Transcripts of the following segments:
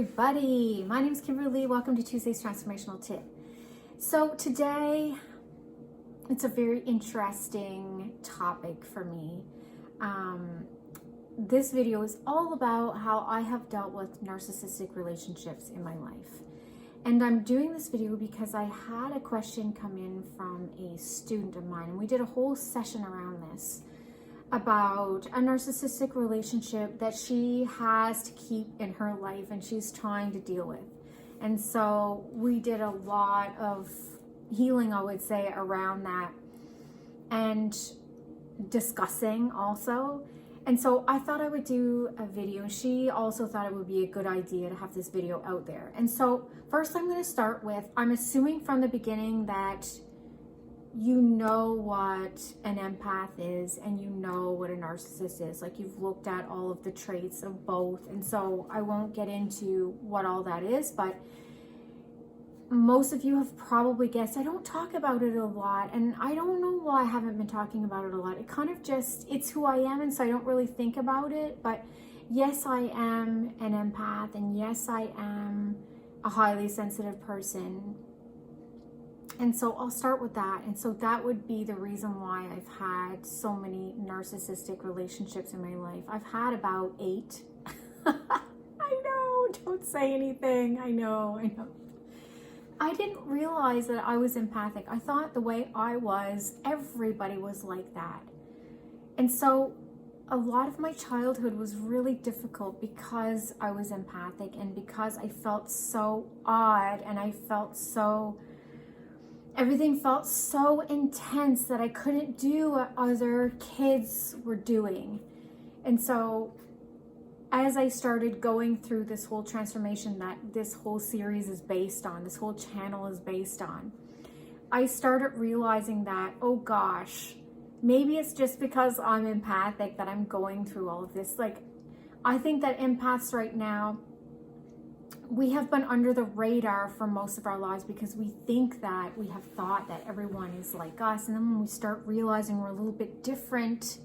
everybody. My name is Kimberly. Welcome to Tuesday's Transformational Tip. So today, it's a very interesting topic for me. This video is all about how I have dealt with narcissistic relationships in my life. And I'm doing this video because I had a question come in from a student of mine, and we did a whole session around this, about a narcissistic relationship that she has to keep in her life and she's trying to deal with. And so we did a lot of healing, I would say, around that and discussing also. And so I thought I would do a video. She also thought it would be a good idea to have this video out there. And so first I'm going to start with, I'm assuming from the beginning that you know what an empath is and you know what a narcissist is. Like, you've looked at all of the traits of both. And so I won't get into what all that is, but most of you have probably guessed. I don't talk about it a lot, and I don't know why I haven't been talking about it a lot. It kind of just, it's who I am, and so I don't really think about it. But yes, I am an empath, and yes, I am a highly sensitive person. And so I'll start with that. And so that would be the reason why I've had so many narcissistic relationships in my life. I've had about 8. I know, don't say anything. I know. I didn't realize that I was empathic. I thought the way I was, everybody was like that. And so a lot of my childhood was really difficult because I was empathic and because I felt so odd, and I felt so, everything felt so intense that I couldn't do what other kids were doing. And so as I started going through this whole transformation that this whole series is based on, this whole channel is based on, I started realizing that, oh gosh, maybe it's just because I'm empathic that I'm going through all of this. Like, I think that empaths right now, we have been under the radar for most of our lives because we think that, we have thought that everyone is like us. And then when we start realizing we're a little bit different,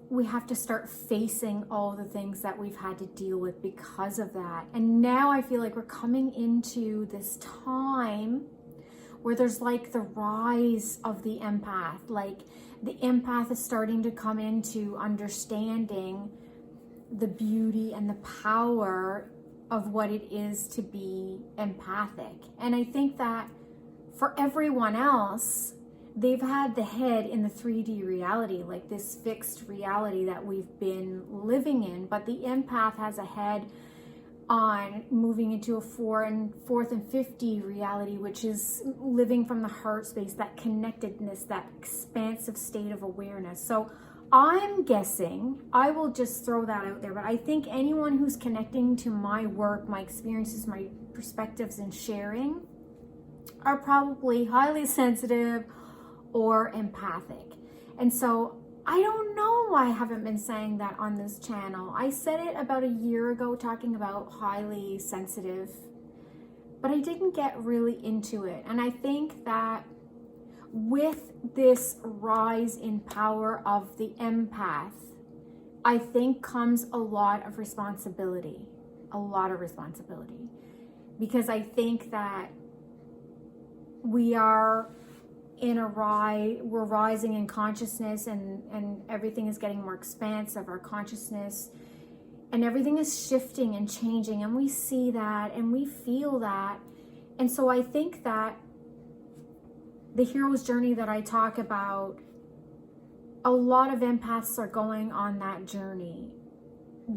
we have to start facing all the things that we've had to deal with because of that. And now I feel like we're coming into this time where there's like the rise of the empath. Like, the empath is starting to come into understanding the beauty and the power of what it is to be empathic. And I think that for everyone else, they've had the head in the 3D reality, like this fixed reality that we've been living in. But the empath has a head on moving into a fourth and 5D reality, which is living from the heart space, that connectedness, that expansive state of awareness. So I'm guessing, I will just throw that out there, but I think anyone who's connecting to my work, my experiences, my perspectives and sharing are probably highly sensitive or empathic. And so I don't know why I haven't been saying that on this channel. I said it about a year ago, talking about highly sensitive, but I didn't get really into it. And I think that with this rise in power of the empath, I think comes a lot of responsibility, because I think that we're rising in consciousness, and everything is getting more expansive, our consciousness, and everything is shifting and changing, and we see that and we feel that. And so I think that the hero's journey that I talk about, a lot of empaths are going on that journey,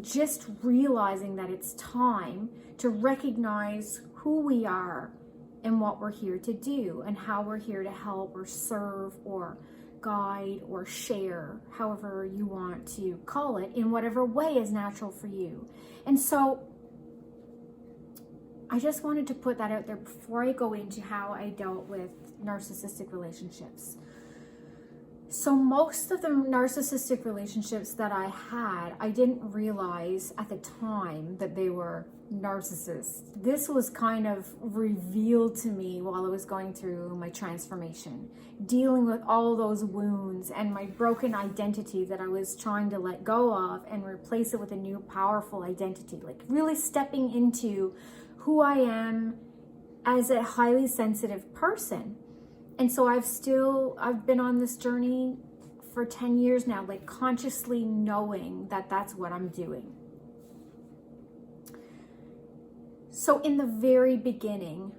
just realizing that it's time to recognize who we are and what we're here to do, and how we're here to help or serve or guide or share, however you want to call it, in whatever way is natural for you. And so I just wanted to put that out there before I go into how I dealt with narcissistic relationships. So most of the narcissistic relationships that I had, I didn't realize at the time that they were narcissists. This was kind of revealed to me while I was going through my transformation, dealing with all those wounds and my broken identity that I was trying to let go of and replace it with a new powerful identity, like really stepping into who I am as a highly sensitive person. And so I've been on this journey for 10 years now, like consciously knowing that that's what I'm doing. So in the very beginning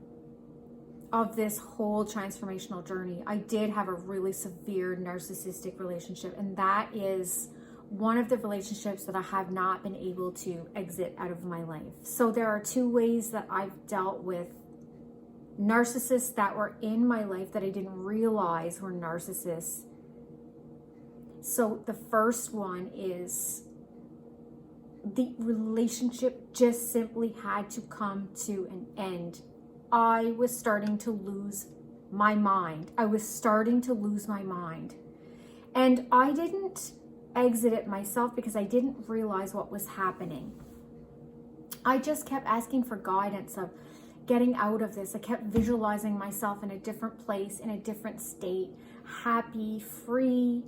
of this whole transformational journey, I did have a really severe narcissistic relationship. And that is one of the relationships that I have not been able to exit out of my life. So there are two ways that I've dealt with narcissists that were in my life that I didn't realize were narcissists. So the first one is the relationship just simply had to come to an end. I was starting to lose my mind. And I didn't exit it myself because I didn't realize what was happening. I just kept asking for guidance of getting out of this. I kept visualizing myself in a different place, in a different state, happy, free.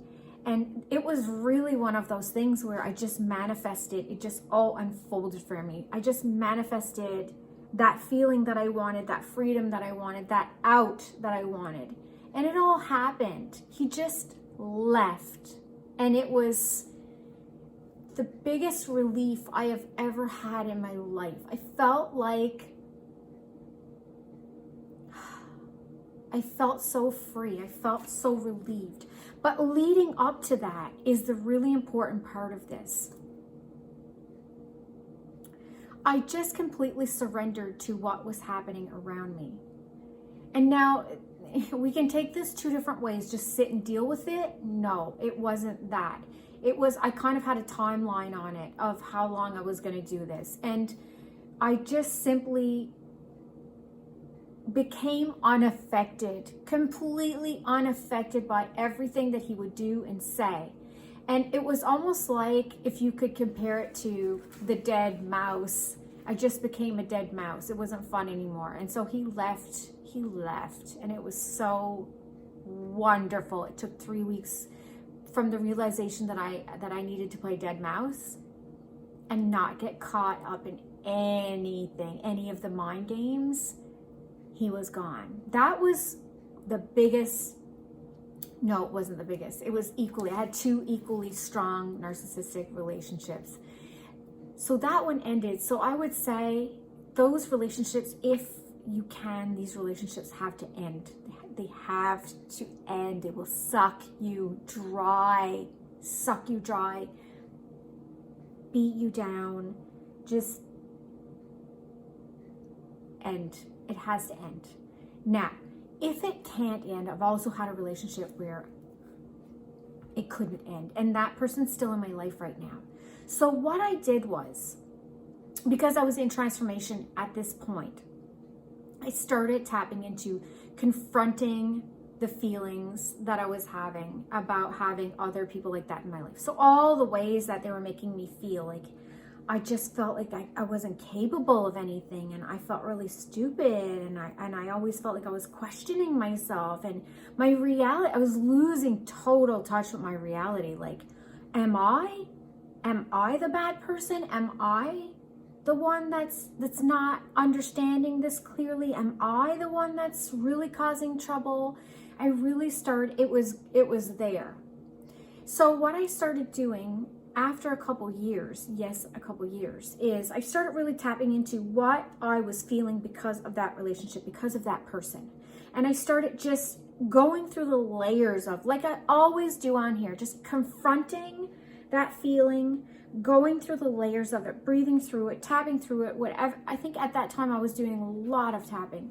And it was really one of those things where I just manifested, it just all unfolded for me. I just manifested that feeling that I wanted, that freedom that I wanted, that out that I wanted. And it all happened. He just left. And it was the biggest relief I have ever had in my life. I felt so free. I felt so relieved. But leading up to that is the really important part of this. I just completely surrendered to what was happening around me. And now we can take this two different ways. Just sit and deal with it. No, it wasn't that. I kind of had a timeline on it of how long I was going to do this. And I just simply became unaffected, completely unaffected by everything that he would do and say. And it was almost like if you could compare it to the dead mouse. I just became a dead mouse. It wasn't fun anymore. And so he left, and it was so wonderful. It took 3 weeks from the realization that I needed to play dead mouse and not get caught up in anything, any of the mind games. He was gone. That was the biggest. No, it wasn't the biggest. It was equally. I had two equally strong narcissistic relationships. So that one ended. So I would say those relationships, if you can, these relationships have to end. They have to end. It will suck you dry, beat you down, just end. It has to end. Now, if it can't end, I've also had a relationship where it couldn't end. And that person's still in my life right now. So what I did was, because I was in transformation at this point, I started tapping into confronting the feelings that I was having about having other people like that in my life. So all the ways that they were making me feel like I just felt like I wasn't capable of anything, and I felt really stupid, and I always felt like I was questioning myself and my reality. I was losing total touch with my reality. Like, am I the bad person? Am I the one that's not understanding this clearly? Am I the one that's really causing trouble? I really started, it was there. So what I started doing after a couple years, is I started really tapping into what I was feeling because of that relationship, because of that person. And I started just going through the layers of, like I always do on here, just confronting that feeling, going through the layers of it, breathing through it, tapping through it, whatever. I think at that time I was doing a lot of tapping.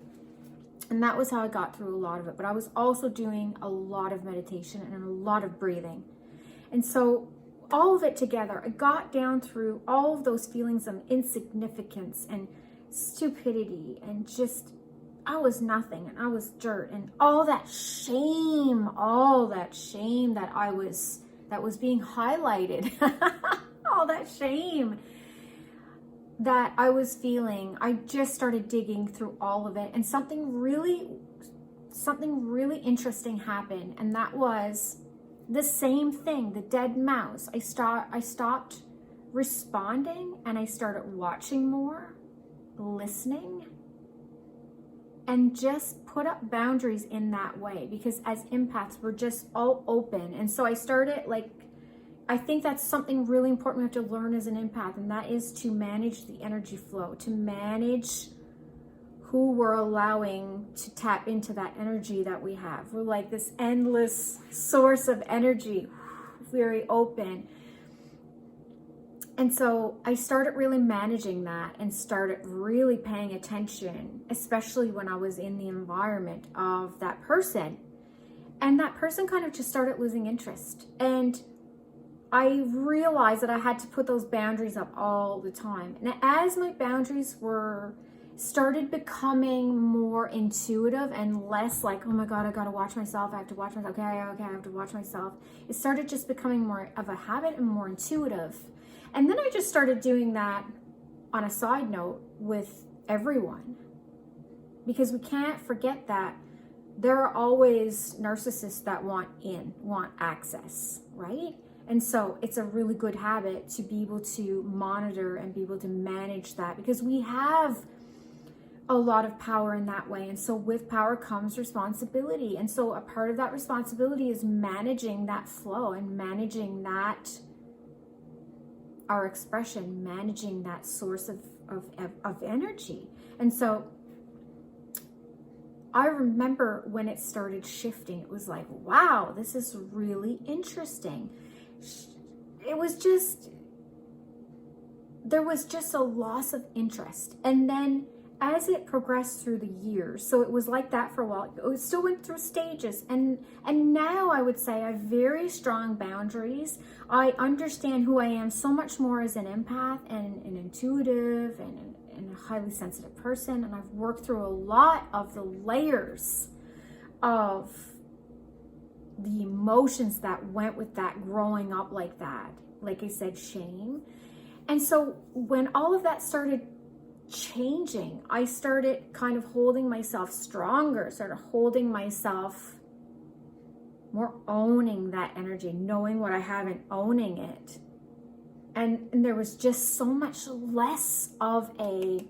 And that was how I got through a lot of it. But I was also doing a lot of meditation and a lot of breathing. And so all of it together, I got down through all of those feelings of insignificance and stupidity and just I was nothing and I was dirt, and all that shame that was being highlighted, all that shame that I was feeling, I just started digging through all of it, and something really interesting happened, and that was the same thing, the dead mouse. I stopped responding, and I started watching more, listening, and just put up boundaries in that way, because as empaths, we're just all open. And so I started, like, I think that's something really important we have to learn as an empath, and that is to manage the energy flow, to manage who we're allowing to tap into that energy that we have. We're like this endless source of energy, very open. And so I started really managing that and started really paying attention, especially when I was in the environment of that person. And that person kind of just started losing interest. And I realized that I had to put those boundaries up all the time. And as my boundaries started becoming more intuitive and less like, oh my God, I gotta watch myself, I have to watch myself, okay, I have to watch myself. It started just becoming more of a habit and more intuitive. And then I just started doing that on a side note with everyone, because we can't forget that there are always narcissists that want access, right? And so it's a really good habit to be able to monitor and be able to manage that, because we have a lot of power in that way. And so with power comes responsibility. And so a part of that responsibility is managing that flow and managing that, our expression, managing that source of energy. And so I remember when it started shifting, it was like, wow, this is really interesting. It was just, there was just a loss of interest. And then as it progressed through the years, so it was like that for a while, it still went through stages. And now I would say I have very strong boundaries. I understand who I am so much more as an empath and an intuitive and a highly sensitive person. And I've worked through a lot of the layers of the emotions that went with that growing up like that. Like I said, shame. And so when all of that started changing, I started kind of holding myself stronger, started holding myself more, owning that energy, knowing what I have and owning it. And there was just so much less of a,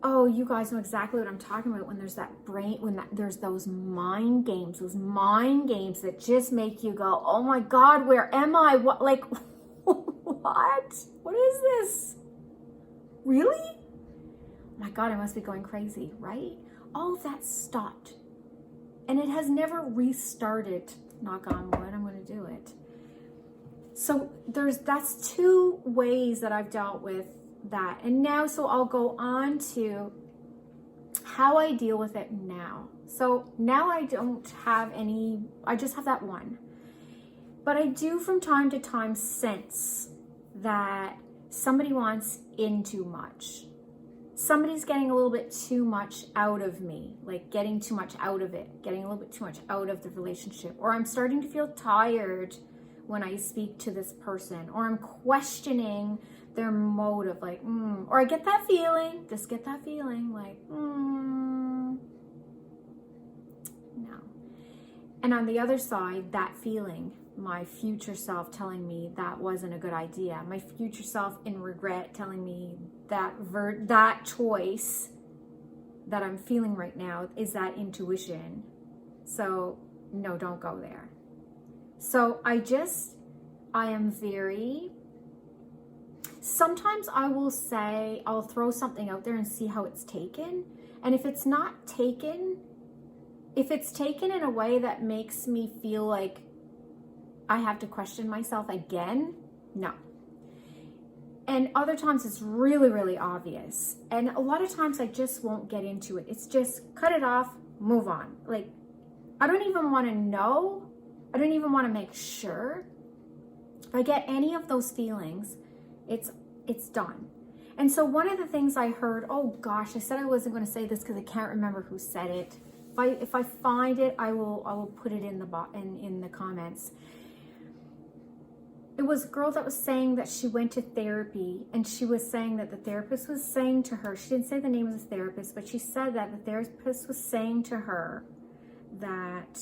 oh, you guys know exactly what I'm talking about when there's that brain, there's those mind games that just make you go, oh my God, where am I? What, like, what? What is this? Really? Oh my God, I must be going crazy, right? All of that stopped. And it has never restarted, knock on wood, I'm going to do it. So that's two ways that I've dealt with that. And now, so I'll go on to how I deal with it now. So now I don't have any, I just have that one. But I do from time to time sense that somebody wants in too much. Somebody's getting a little bit too much out of me, like getting too much out of it, getting a little bit too much out of the relationship. Or I'm starting to feel tired when I speak to this person, or I'm questioning their motive, like, or I get that feeling, like, no. And on the other side, that feeling, my future self telling me that wasn't a good idea. My future self in regret telling me that choice that I'm feeling right now is that intuition. So no, don't go there. So I am very, sometimes I will say, I'll throw something out there and see how it's taken. And if it's not taken, if it's taken in a way that makes me feel like I have to question myself again, no. And other times it's really, really obvious. And a lot of times I just won't get into it. It's just cut it off, move on. Like, I don't even want to know. I don't even want to make sure. If I get any of those feelings, it's done. And so one of the things I heard, oh gosh, I said I wasn't going to say this because I can't remember who said it. If I find it, I will put it in the comments. It was a girl that was saying that she went to therapy, and she was saying that the therapist was saying to her, she didn't say the name of the therapist, but she said that the therapist was saying to her that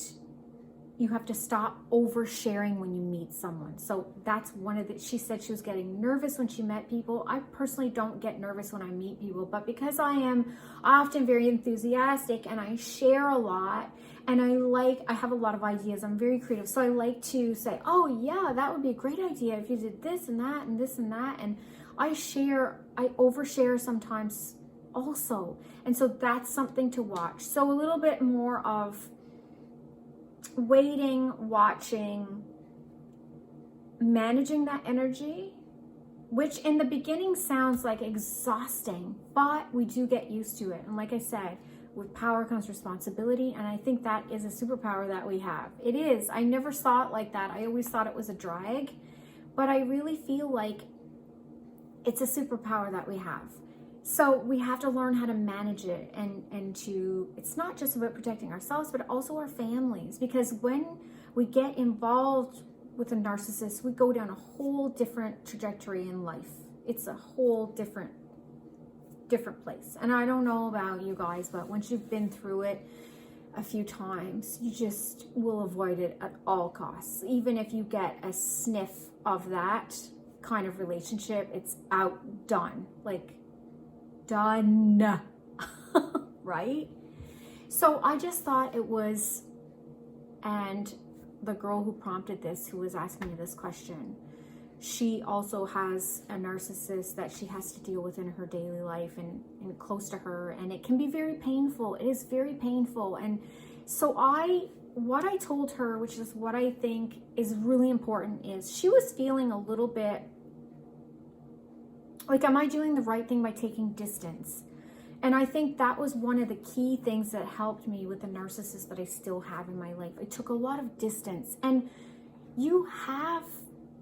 you have to stop oversharing when you meet someone. So that's one of the, she said she was getting nervous when she met people. I personally don't get nervous when I meet people, but because I am often very enthusiastic and I share a lot, and I have a lot of ideas, I'm very creative. So I like to say, oh yeah, that would be a great idea if you did this and that and this and that. And I overshare sometimes also. And so that's something to watch. So a little bit more of waiting, watching, managing that energy, which in the beginning sounds like exhausting, but we do get used to it. And like I said, with power comes responsibility, and I think that is a superpower that we have. It is. I never saw it like that. I always thought it was a drag, but I really feel like it's a superpower that we have. So we have to learn how to manage it, and to, it's not just about protecting ourselves, but also our families, because when we get involved with a narcissist, we go down a whole different trajectory in life. It's a whole different place. And I don't know about you guys, but once you've been through it a few times, you just will avoid it at all costs. Even if you get a sniff of that kind of relationship, it's done. Like, done. Right? So I just thought it was, and the girl who prompted this, who was asking me this question, she also has a narcissist that she has to deal with in her daily life and close to her, and it can be very painful. It is very painful. And so what I told her, which is what I think is really important, is she was feeling a little bit like, am I doing the right thing by taking distance? And I think that was one of the key things that helped me with the narcissist that I still have in my life. I took a lot of distance, and you have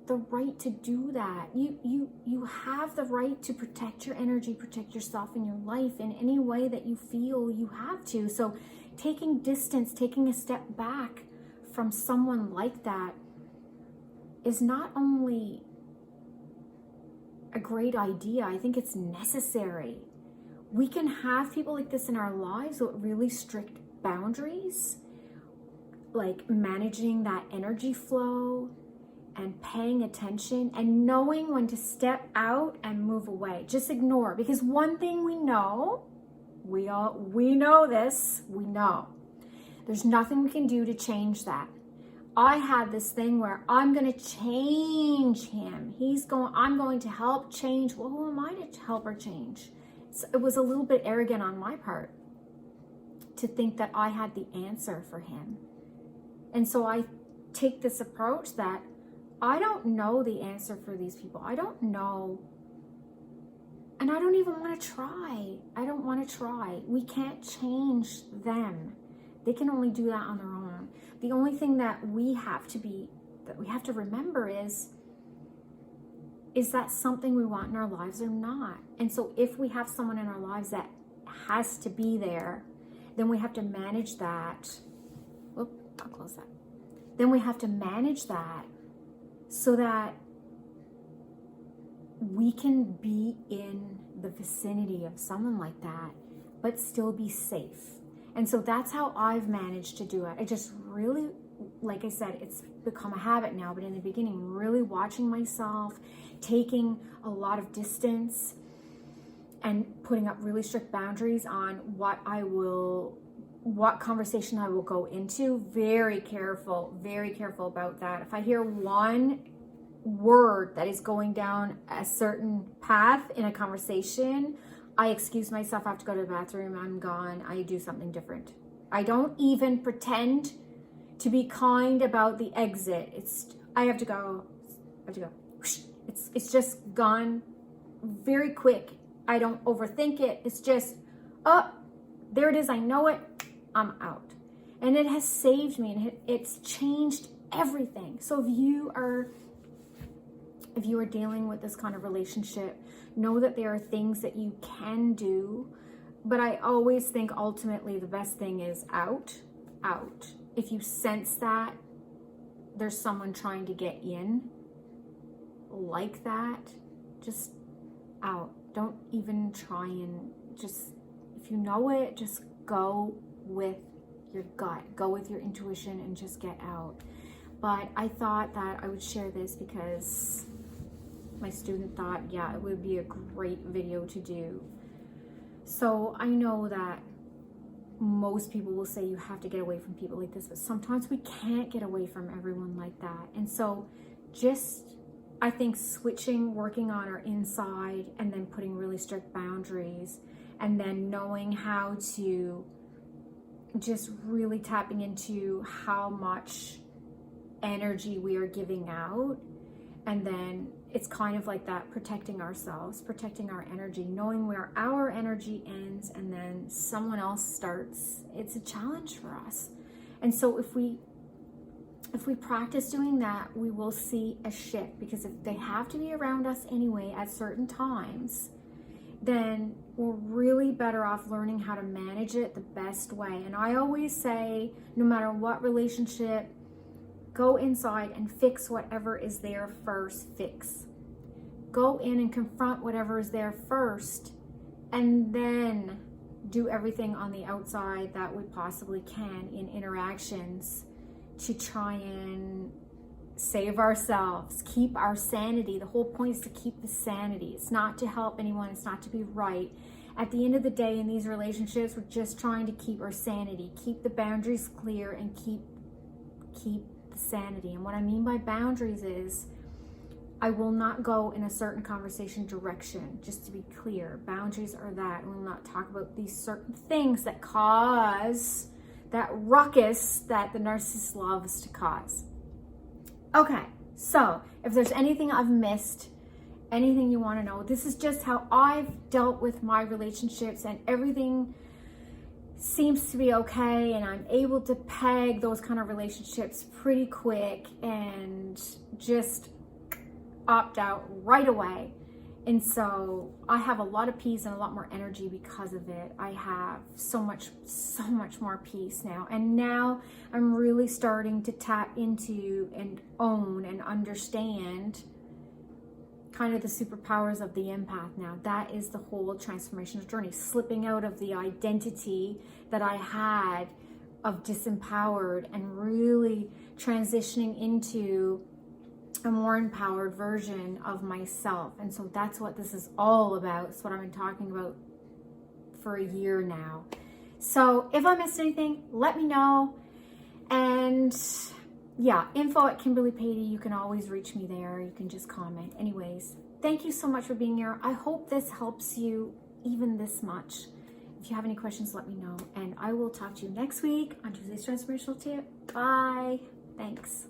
the right to do that. You have the right to protect your energy, protect yourself and your life in any way that you feel you have to. So taking distance, taking a step back from someone like that is not only a great idea, I think it's necessary. We can have people like this in our lives with really strict boundaries, like managing that energy flow and paying attention and knowing when to step out and move away. Just ignore, because one thing we know, we know this, we know there's nothing we can do to change that. I had this thing where I'm going to change him. I'm going to help change. Well, who am I to help her change? So it was a little bit arrogant on my part to think that I had the answer for him. And so I take this approach that I don't know the answer for these people. I don't know. And I don't even want to try. I don't want to try. We can't change them. They can only do that on their own. The only thing that we have to remember is that something we want in our lives or not? And so if we have someone in our lives that has to be there, then we have to manage that. Whoop, I'll close that. Then we have to manage that so that we can be in the vicinity of someone like that, but still be safe. And so that's how I've managed to do it. I just really, like I said, it's become a habit now, but in the beginning, really watching myself, taking a lot of distance and putting up really strict boundaries on what conversation I will go into. Very careful about that. If I hear one word that is going down a certain path in a conversation, I excuse myself, I have to go to the bathroom, I'm gone, I do something different. I don't even pretend to be kind about the exit. I have to go. It's just gone very quick. I don't overthink it. It's just, oh, there it is, I know it, I'm out. And it has saved me, and it's changed everything. So if if you are dealing with this kind of relationship, know that there are things that you can do. But I always think ultimately the best thing is out. If you sense that there's someone trying to get in like that, just out. Don't even try and just, if you know it, just go with your gut, go with your intuition and just get out. But I thought that I would share this because my student thought, yeah, it would be a great video to do. So I know that most people will say you have to get away from people like this, but sometimes we can't get away from everyone like that. And so just, I think switching, working on our inside, and then putting really strict boundaries, and then knowing how to just really tapping into how much energy we are giving out. And then it's kind of like that, protecting ourselves, protecting our energy, knowing where our energy ends and then someone else starts. It's a challenge for us. And so if we practice doing that, we will see a shift, because if they have to be around us anyway at certain times, then we're really better off learning how to manage it the best way. And I always say, no matter what relationship, go inside and fix whatever is there first. Go in and confront whatever is there first, and then do everything on the outside that we possibly can in interactions to try and save ourselves, keep our sanity. The whole point is to keep the sanity. It's not to help anyone. It's not to be right. At the end of the day, in these relationships, we're just trying to keep our sanity, keep the boundaries clear, and keep the sanity. And what I mean by boundaries is, I will not go in a certain conversation direction, just to be clear. Boundaries are that. We will not talk about these certain things that cause that ruckus that the narcissist loves to cause. Okay, so if there's anything I've missed, anything you want to know, this is just how I've dealt with my relationships, and everything seems to be okay, and I'm able to peg those kind of relationships pretty quick and just opt out right away. And so I have a lot of peace and a lot more energy because of it. I have so much more peace now. And now I'm really starting to tap into and own and understand kind of the superpowers of the empath now. That is the whole transformational journey, slipping out of the identity that I had of disempowered and really transitioning into a more empowered version of myself. And so that's what this is all about. It's what I've been talking about for a year now. So if I missed anything, let me know. And yeah, info@KimberlyPatey. You can always reach me there. You can just comment. Anyways, thank you so much for being here. I hope this helps you even this much. If you have any questions, let me know. And I will talk to you next week on Tuesday's Transformational Tip. Bye. Thanks.